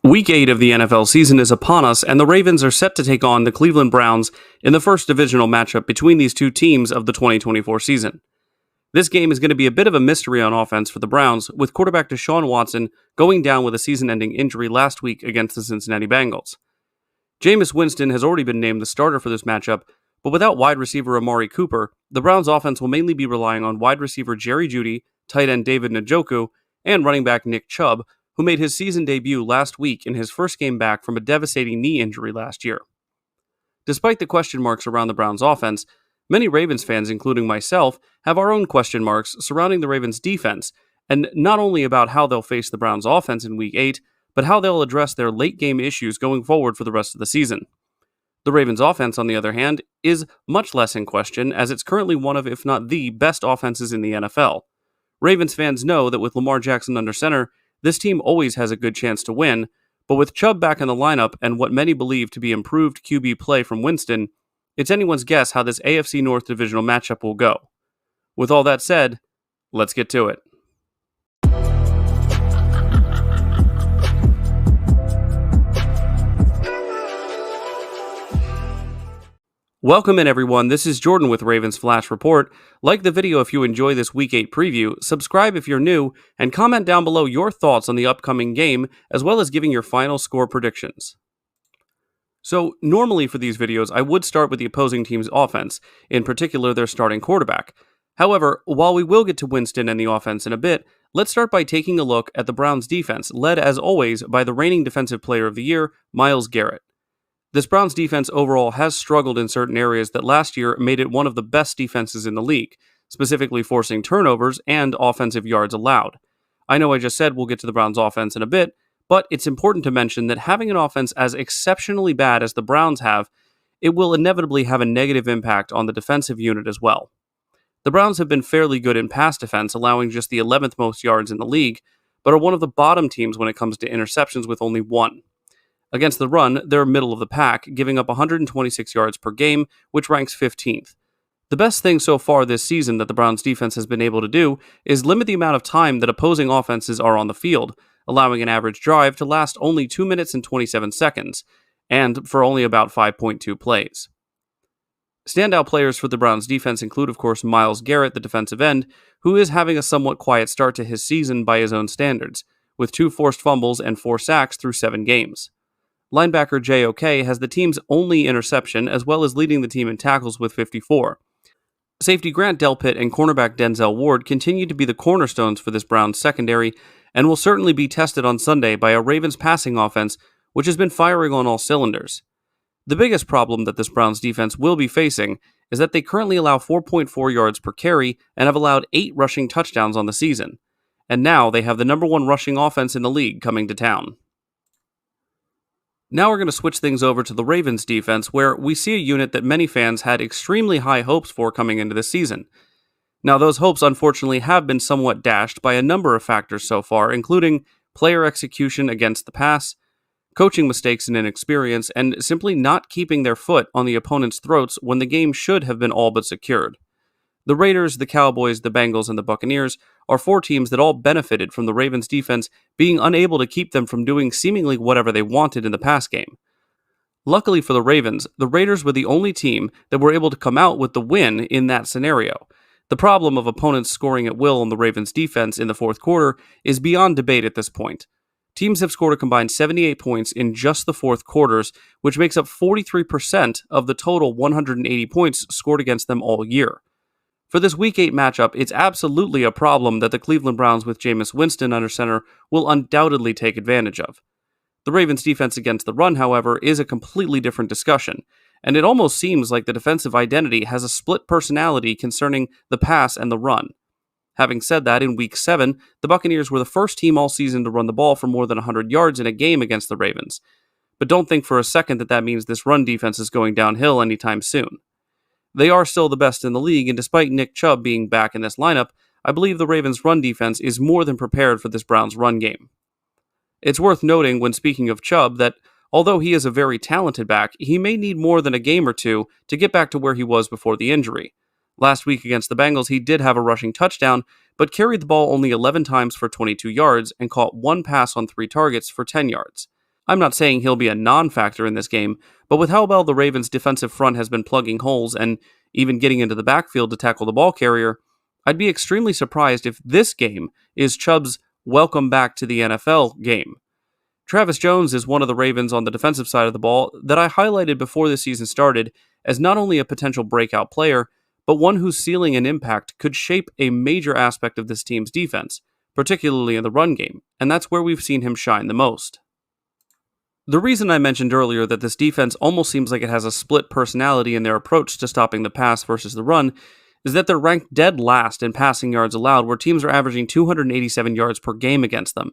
Week 8 of the NFL season is upon us, and the Ravens are set to take on the Cleveland Browns in the first divisional matchup between these two teams of the 2024 season. This game is going to be a bit of a mystery on offense for the Browns, with quarterback Deshaun Watson going down with a season-ending injury last week against the Cincinnati Bengals. Jameis Winston has already been named the starter for this matchup, but without wide receiver Amari Cooper, the Browns' offense will mainly be relying on wide receiver Jerry Jeudy, tight end David Njoku, and running back Nick Chubb, who made his season debut last week in his first game back from a devastating knee injury last year. Despite the question marks around the Browns' offense, many Ravens fans, including myself, have our own question marks surrounding the Ravens' defense, and not only about how they'll face the Browns' offense in Week 8, but how they'll address their late-game issues going forward for the rest of the season. The Ravens' offense, on the other hand, is much less in question, as it's currently one of, if not the, best offenses in the NFL. Ravens fans know that with Lamar Jackson under center, this team always has a good chance to win, but with Chubb back in the lineup and what many believe to be improved QB play from Winston, it's anyone's guess how this AFC North divisional matchup will go. With all that said, let's get to it. Welcome in everyone, this is Jordan with Ravens Flash Report. Like the video if you enjoy this Week 8 preview, subscribe if you're new, and comment down below your thoughts on the upcoming game, as well as giving your final score predictions. So, normally for these videos, I would start with the opposing team's offense, in particular their starting quarterback. However, while we will get to Winston and the offense in a bit, let's start by taking a look at the Browns' defense, led as always by the reigning Defensive Player of the Year, Myles Garrett. This Browns defense overall has struggled in certain areas that last year made it one of the best defenses in the league, specifically forcing turnovers and offensive yards allowed. I know I just said we'll get to the Browns offense in a bit, but it's important to mention that having an offense as exceptionally bad as the Browns have, it will inevitably have a negative impact on the defensive unit as well. The Browns have been fairly good in pass defense, allowing just the 11th most yards in the league, but are one of the bottom teams when it comes to interceptions with only one. Against the run, they're middle of the pack, giving up 126 yards per game, which ranks 15th. The best thing so far this season that the Browns defense has been able to do is limit the amount of time that opposing offenses are on the field, allowing an average drive to last only 2 minutes and 27 seconds, and for only about 5.2 plays. Standout players for the Browns defense include, of course, Myles Garrett, the defensive end, who is having a somewhat quiet start to his season by his own standards, with 2 forced fumbles and 4 sacks through 7 games. Linebacker JOK has the team's only interception, as well as leading the team in tackles with 54. Safety Grant Delpit and cornerback Denzel Ward continue to be the cornerstones for this Browns secondary, and will certainly be tested on Sunday by a Ravens passing offense, which has been firing on all cylinders. The biggest problem that this Browns defense will be facing is that they currently allow 4.4 yards per carry and have allowed 8 rushing touchdowns on the season. And now they have the number 1 rushing offense in the league coming to town. Now we're going to switch things over to the Ravens defense, where we see a unit that many fans had extremely high hopes for coming into this season. Now those hopes unfortunately have been somewhat dashed by a number of factors so far, including player execution against the pass, coaching mistakes and inexperience, and simply not keeping their foot on the opponent's throats when the game should have been all but secured. The Raiders, the Cowboys, the Bengals, and the Buccaneers are 4 teams that all benefited from the Ravens' defense being unable to keep them from doing seemingly whatever they wanted in the pass game. Luckily for the Ravens, the Raiders were the only team that were able to come out with the win in that scenario. The problem of opponents scoring at will on the Ravens' defense in the fourth quarter is beyond debate at this point. Teams have scored a combined 78 points in just the fourth quarters, which makes up 43% of the total 180 points scored against them all year. For this Week 8 matchup, it's absolutely a problem that the Cleveland Browns with Jameis Winston under center will undoubtedly take advantage of. The Ravens' defense against the run, however, is a completely different discussion, and it almost seems like the defensive identity has a split personality concerning the pass and the run. Having said that, in Week 7, the Buccaneers were the first team all season to run the ball for more than 100 yards in a game against the Ravens, but don't think for a second that that means this run defense is going downhill anytime soon. They are still the best in the league, and despite Nick Chubb being back in this lineup, I believe the Ravens' run defense is more than prepared for this Browns run game. It's worth noting when speaking of Chubb that, although he is a very talented back, he may need more than a game or two to get back to where he was before the injury. Last week against the Bengals, he did have a rushing touchdown, but carried the ball only 11 times for 22 yards and caught 1 pass on 3 targets for 10 yards. I'm not saying he'll be a non-factor in this game, but with how well the Ravens' defensive front has been plugging holes and even getting into the backfield to tackle the ball carrier, I'd be extremely surprised if this game is Chubb's welcome back to the NFL game. Travis Jones is one of the Ravens on the defensive side of the ball that I highlighted before the season started as not only a potential breakout player, but one whose ceiling and impact could shape a major aspect of this team's defense, particularly in the run game, and that's where we've seen him shine the most. The reason I mentioned earlier that this defense almost seems like it has a split personality in their approach to stopping the pass versus the run is that they're ranked dead last in passing yards allowed, where teams are averaging 287 yards per game against them.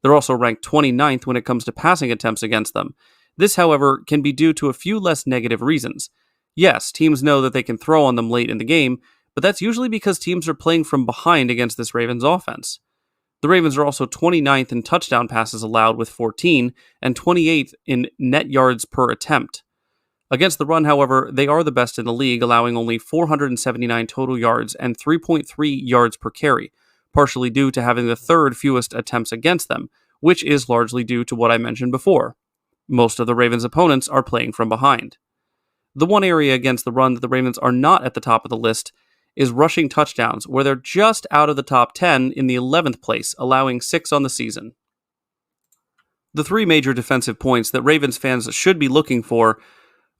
They're also ranked 29th when it comes to passing attempts against them. This, however, can be due to a few less negative reasons. Yes, teams know that they can throw on them late in the game, but that's usually because teams are playing from behind against this Ravens offense. The Ravens are also 29th in touchdown passes allowed with 14, and 28th in net yards per attempt. Against the run, however, they are the best in the league, allowing only 479 total yards and 3.3 yards per carry, partially due to having the third fewest attempts against them, which is largely due to what I mentioned before. Most of the Ravens' opponents are playing from behind. The one area against the run that the Ravens are not at the top of the list is rushing touchdowns, where they're just out of the top 10 in the 11th place, allowing 6 on the season. The three major defensive points that Ravens fans should be looking for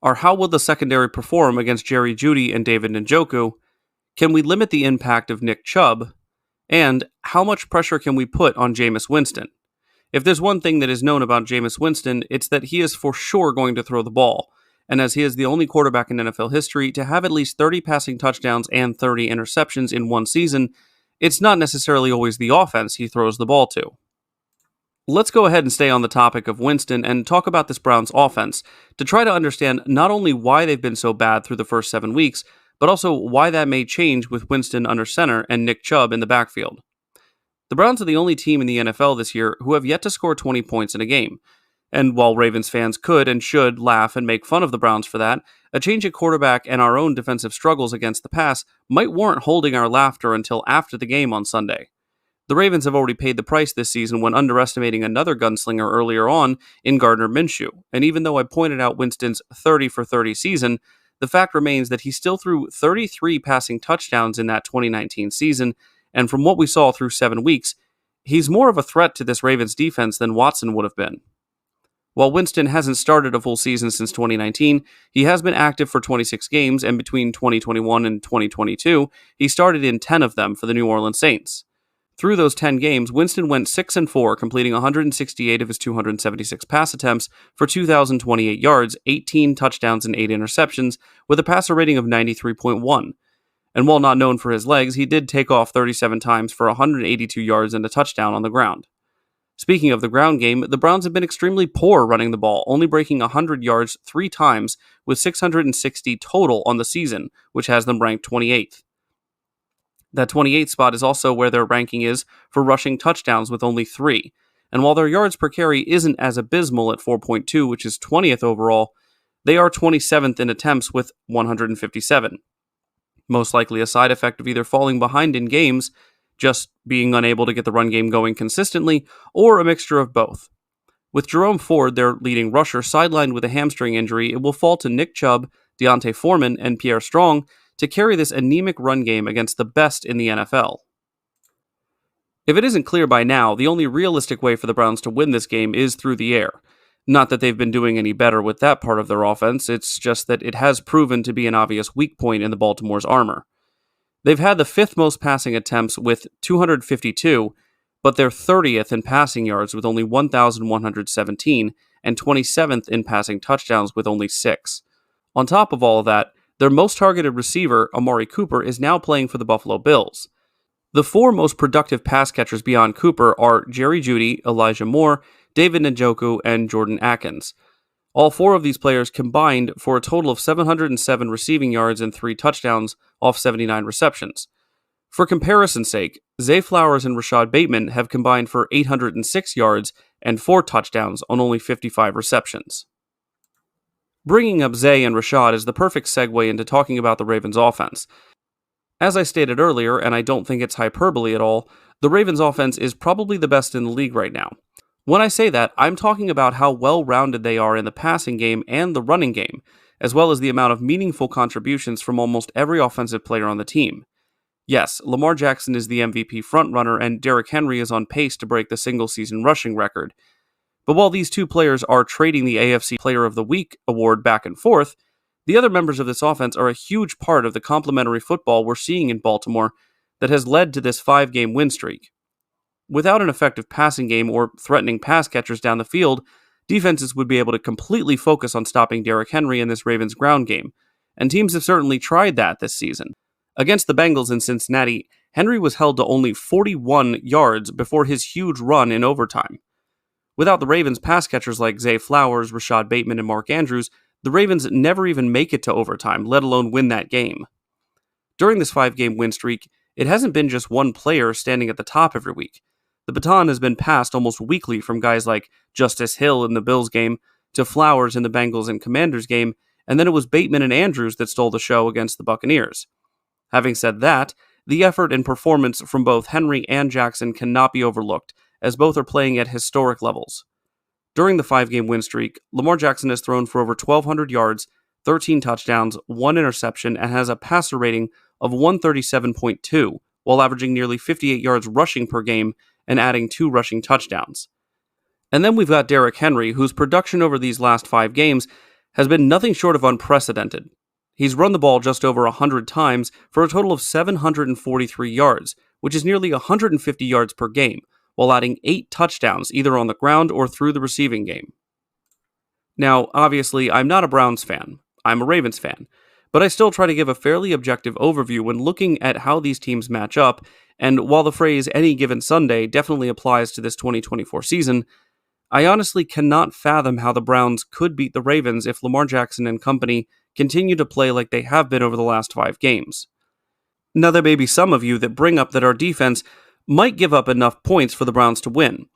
are: how will the secondary perform against Jerry Jeudy and David Njoku? Can we limit the impact of Nick Chubb? And how much pressure can we put on Jameis Winston? If there's one thing that is known about Jameis Winston, it's that he is for sure going to throw the ball. And as he is the only quarterback in NFL history to have at least 30 passing touchdowns and 30 interceptions in one season, it's not necessarily always the offense he throws the ball to. Let's go ahead and stay on the topic of Winston and talk about this Browns offense to try to understand not only why they've been so bad through the first 7 weeks, but also why that may change with Winston under center and Nick Chubb in the backfield. The Browns are the only team in the NFL this year who have yet to score 20 points in a game. And while Ravens fans could and should laugh and make fun of the Browns for that, a change at quarterback and our own defensive struggles against the pass might warrant holding our laughter until after the game on Sunday. The Ravens have already paid the price this season when underestimating another gunslinger earlier on in Gardner Minshew, and even though I pointed out Winston's 30 for 30 season, the fact remains that he still threw 33 passing touchdowns in that 2019 season, and from what we saw through 7 weeks, he's more of a threat to this Ravens defense than Watson would have been. While Winston hasn't started a full season since 2019, he has been active for 26 games, and between 2021 and 2022, he started in 10 of them for the New Orleans Saints. Through those 10 games, Winston went 6-4, completing 168 of his 276 pass attempts for 2,028 yards, 18 touchdowns, and 8 interceptions, with a passer rating of 93.1. And while not known for his legs, he did take off 37 times for 182 yards and a touchdown on the ground. Speaking of the ground game, the Browns have been extremely poor running the ball, only breaking 100 yards 3 times, with 660 total on the season, which has them ranked 28th. That 28th spot is also where their ranking is for rushing touchdowns with only 3. And while their yards per carry isn't as abysmal at 4.2, which is 20th overall, they are 27th in attempts with 157. Most likely a side effect of either falling behind in games, just being unable to get the run game going consistently, or a mixture of both. With Jerome Ford, their leading rusher, sidelined with a hamstring injury, it will fall to Nick Chubb, Deontay Foreman, and Pierre Strong to carry this anemic run game against the best in the NFL. If it isn't clear by now, the only realistic way for the Browns to win this game is through the air. Not that they've been doing any better with that part of their offense, it's just that it has proven to be an obvious weak point in the Baltimore's armor. They've had the 5th most passing attempts with 252, but they're 30th in passing yards with only 1,117, and 27th in passing touchdowns with only 6. On top of all of that, their most targeted receiver, Amari Cooper, is now playing for the Buffalo Bills. The 4 most productive pass catchers beyond Cooper are Jerry Jeudy, Elijah Moore, David Njoku, and Jordan Akins. All 4 of these players combined for a total of 707 receiving yards and 3 touchdowns off 79 receptions. For comparison's sake, Zay Flowers and Rashad Bateman have combined for 806 yards and 4 touchdowns on only 55 receptions. Bringing up Zay and Rashad is the perfect segue into talking about the Ravens' offense. As I stated earlier, and I don't think it's hyperbole at all, the Ravens' offense is probably the best in the league right now. When I say that, I'm talking about how well-rounded they are in the passing game and the running game, as well as the amount of meaningful contributions from almost every offensive player on the team. Yes, Lamar Jackson is the MVP frontrunner, and Derrick Henry is on pace to break the single-season rushing record. But while these two players are trading the AFC Player of the Week award back and forth, the other members of this offense are a huge part of the complementary football we're seeing in Baltimore that has led to this 5-game win streak. Without an effective passing game or threatening pass catchers down the field, defenses would be able to completely focus on stopping Derrick Henry in this Ravens ground game, and teams have certainly tried that this season. Against the Bengals in Cincinnati, Henry was held to only 41 yards before his huge run in overtime. Without the Ravens' pass catchers like Zay Flowers, Rashad Bateman, and Mark Andrews, the Ravens never even make it to overtime, let alone win that game. During this 5-game win streak, it hasn't been just one player standing at the top every week. The baton has been passed almost weekly from guys like Justice Hill in the Bills game to Flowers in the Bengals and Commanders game, and then it was Bateman and Andrews that stole the show against the Buccaneers. Having said that, the effort and performance from both Henry and Jackson cannot be overlooked, as both are playing at historic levels. During the 5-game win streak, Lamar Jackson has thrown for over 1,200 yards, 13 touchdowns, 1 interception, and has a passer rating of 137.2, while averaging nearly 58 yards rushing per game and adding 2 rushing touchdowns. And then we've got Derrick Henry, whose production over these last 5 games has been nothing short of unprecedented. He's run the ball just over 100 times for a total of 743 yards, which is nearly 150 yards per game, while adding 8 touchdowns either on the ground or through the receiving game. Now, obviously, I'm not a Browns fan. I'm a Ravens fan. But I still try to give a fairly objective overview when looking at how these teams match up, and while the phrase any given Sunday definitely applies to this 2024 season, I honestly cannot fathom how the Browns could beat the Ravens if Lamar Jackson and company continue to play like they have been over the last 5 games. Now, there may be some of you that bring up that our defense might give up enough points for the Browns to win.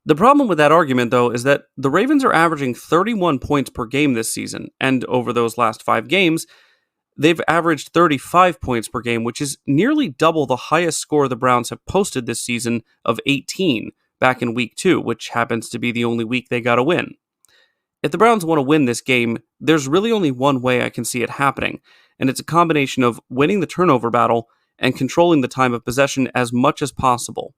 The problem with that argument, though, is that the Ravens are averaging 31 points per game this season, and over those last 5 games, they've averaged 35 points per game, which is nearly double the highest score the Browns have posted this season of 18 back in Week 2, which happens to be the only week they got to win. If the Browns want to win this game, there's really only one way I can see it happening, and it's a combination of winning the turnover battle and controlling the time of possession as much as possible.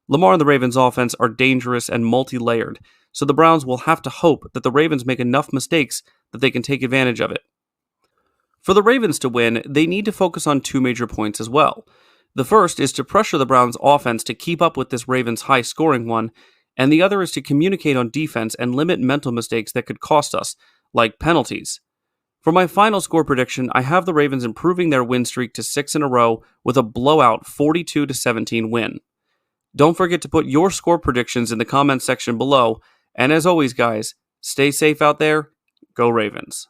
Lamar and the Ravens' offense are dangerous and multi-layered, so the Browns will have to hope that the Ravens make enough mistakes that they can take advantage of it. For the Ravens to win, they need to focus on 2 major points as well. The first is to pressure the Browns' offense to keep up with this Ravens' high-scoring one, and the other is to communicate on defense and limit mental mistakes that could cost us, like penalties. For my final score prediction, I have the Ravens improving their win streak to 6 in a row with a blowout 42-17 win. Don't forget to put your score predictions in the comments section below, and as always guys, stay safe out there, go Ravens.